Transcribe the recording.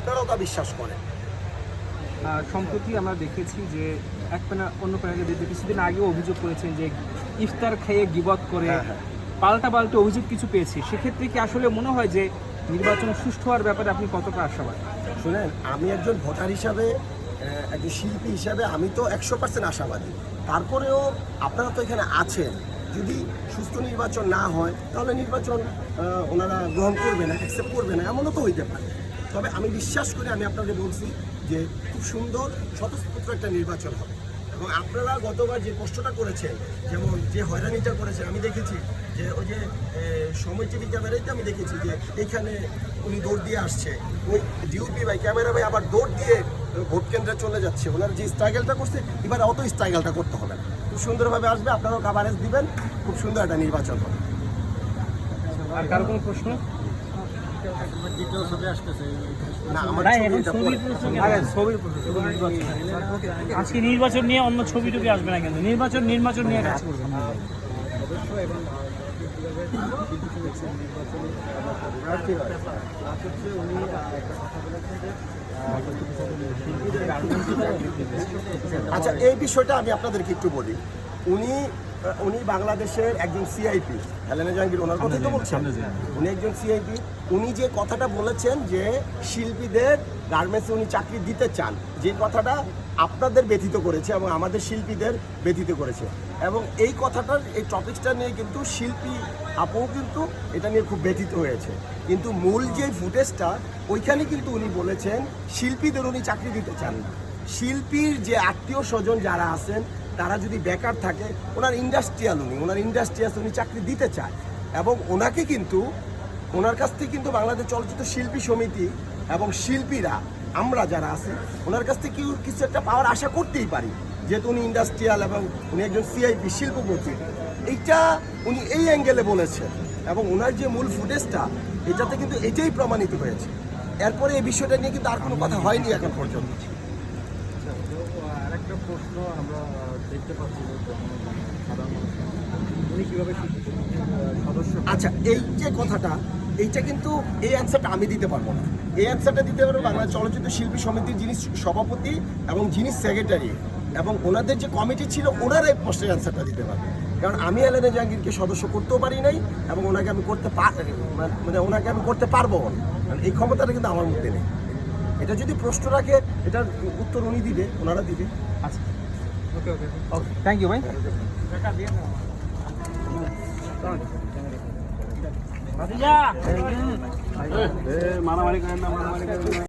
আপনারাও তা বিশ্বাস করেন। সম্প্রতি আমরা দেখেছি যে এক প্যানেল অন্য প্যানেলের বিরুদ্ধে কিছুদিন আগেও অভিযোগ করেছেন যে ইফতার খেয়ে গিবত করে পাল্টা অভিযোগ কিছু পেয়েছি। সেক্ষেত্রে কি আসলে মনে হয় যে নির্বাচন সুষ্ঠু হওয়ার ব্যাপারে আপনি কতটা আশাবাদী? শুনেন, আমি একজন ভোটার হিসাবে, একজন শিল্পী হিসাবে আমি তো 100% আশাবাদী। তারপরেও আপনারা তো এখানে আছেন, যদি সুস্থ নির্বাচন না হয় তাহলে নির্বাচন ওনারা গ্রহণ করবে না, অ্যাকসেপ্ট করবে না, এমনও তো হইতে পারে। তবে আমি বিশ্বাস করি, আমি আপনাদের বলছি যে খুব সুন্দর স্বতঃস্ফূর্ত একটা নির্বাচন হবে। এবং আপনারা গতবার যে কষ্টটা করেছেন, যেমন যে হয়রানিটা করেছেন, আমি দেখেছি যে ওই যে সময় টিভি ক্যামেরাতে আমি দেখেছি যে এইখানে উনি দৌড় দিয়ে আসছে, ওই ডিউপি ভাই ক্যামেরা ভাই আবার দৌড় দিয়ে ভোট কেন্দ্রে চলে যাচ্ছে। ওনার যে স্ট্রাগলটা করছে এবার অত স্ট্রাগলটা করতে হবে না, খুব সুন্দরভাবে আসবে, আপনারাও কাভারেজ দিবেন, খুব সুন্দর একটা নির্বাচন হবে। আর কারো কোনো প্রশ্ন? আজকে নির্বাচন নিয়ে অন্য ছবি টবি আসবে না, কিন্তু নির্বাচন নিয়ে কাজ করবে। আচ্ছা, এই বিষয়টা আমি আপনাদেরকে একটু বলি। উনি বাংলাদেশের একজন সিআইপি, হেলেনা জাহাঙ্গীর, ওনার কথাই তো বলছেন। উনি একজন সিআইপি। উনি যে কথাটা বলেছেন যে শিল্পীদের গার্মেন্টসে উনি চাকরি দিতে চান, যে কথাটা আপনাদের ব্যথিত করেছে এবং আমাদের শিল্পীদের ব্যথিত করেছে। এবং এই কথাটার, এই টপিকসটা নিয়ে কিন্তু শিল্পী আপু কিন্তু এটা নিয়ে খুব ব্যথিত হয়েছে। কিন্তু মূল যে ফুটেজটা, ওইখানে কিন্তু উনি বলেছেন শিল্পীদের উনি চাকরি দিতে চান না। শিল্পীর যে আত্মীয় স্বজন যারা আছেন তারা যদি বেকার থাকে, ওনার ইন্ডাস্ট্রিয়াল উনি চাকরি দিতে চায়। এবং ওনাকে কিন্তু, ওনার কাছ থেকে কিন্তু বাংলাদেশ চলচ্চিত্র শিল্পী সমিতি এবং শিল্পীরা, আমরা যারা আছি, ওনার কাছ থেকে কিছু একটা পাওয়ার আশা করতেই পারি, যেহেতু উনি ইন্ডাস্ট্রিয়াল এবং উনি একজন সিআইপি শিল্পপতি। এইটা উনি এই অ্যাঙ্গেলে বলেছেন এবং ওনার যে মূল ফুটেজটা, এটাতে কিন্তু এটাই প্রমাণিত হয়েছে। এরপরে এই বিষয়টা নিয়ে কিন্তু আর কোনো কথা হয়নি এখন পর্যন্ত। আরেকটা প্রশ্ন আমরা দেখতে পাচ্ছি যে উনি কীভাবে সদস্য। আচ্ছা, এই যে কথাটা, এইটা কিন্তু এই অ্যান্সারটা আমি দিতে পারবো না। এই অ্যান্সারটা দিতে পারবো বাংলাদেশ চলচ্চিত্র শিল্পী সমিতির যিনি সভাপতি এবং যিনি সেক্রেটারি এবং ওনাদের যে কমিটি ছিল, ওনারা এই প্রশ্নের অ্যান্সারটা দিতে পারবে। কারণ আমি হেলেনা জাহাঙ্গীরকে সদস্য করতেও পারি নাই এবং ওনাকে আমি করতে পারবো না। এই ক্ষমতাটা কিন্তু আমার মধ্যে নেই। এটা যদি প্রশ্ন রাখে, এটার উত্তর উনি দিবে, ওনারা দিবে। আচ্ছা, ওকে, থ্যাংক ইউ ভাই। মারামারি করেন না।